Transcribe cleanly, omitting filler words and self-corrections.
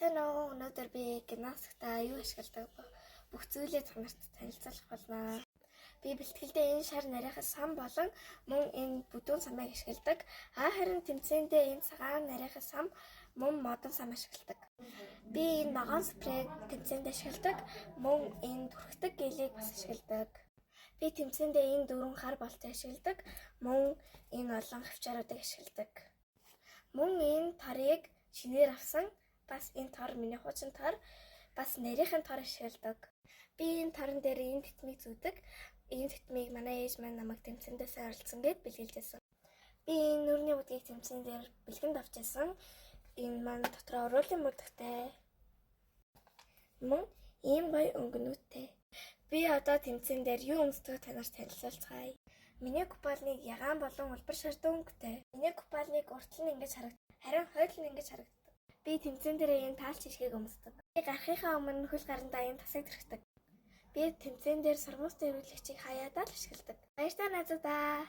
Сайн уу, өнөөдөр би гимнастикта юу ашигладаг бүх зүйлээ танарт танилцуулах болно. Би бэлтгэлдээ энэ шар нарийнхаа сан болон мөн энэ бүдүүн самыг ашигладаг. Харин тэмцээндээ энэ цагаан нарийнхаа сам мөн модон сам ашигладаг. Би энэ ногоон спрейг тэмцээнд ашигладаг. Мөн энэ түрхдэг гелийг бас ашигладаг. Би тэмцээндээ энэ дөрвөн хар болтыг ашигладаг. Мөн энэ олон хавчааруудыг ашигладаг. Мөн энэ тарыг шинээр авсан. Бас энэ тор миний хуучин тор, бас нарийнхан тор ашигладаг. Би энэ торон дээр энэ тэтмийг зүүдэг. Энэ тэтмийг манай ээж маань намайг тэмцээндээ сайн оролцсон гэд бэлгэлжсэн. Би энэ нүрийн бүдгийг тэмцээн дээр бэлгэнд авчихсан. Энэ маань дотроо уруулын модогтай. Мөн ийм гоё өнгөнүүттэй. Би одоо тэмцээн дээр юу өмсдгийг танарт танилцуулцгаая. Миний купалныг ягаан болон улбар шардан өнгөтэй. Миний купалныг уртл нь ингэж харагдав. Харин хойд нь ингэж харагдав. Би тэмцээн дээр энэ таалч шишгийг өмсдөг. Би гарахынхаа өмнө хөл гарандаа энэ тасыг тэрхдэг. Би тэмцээн дээр сурмуустай эрүүлэгчийг хаяадаа л ашигладаг. Баяртай найзуудаа.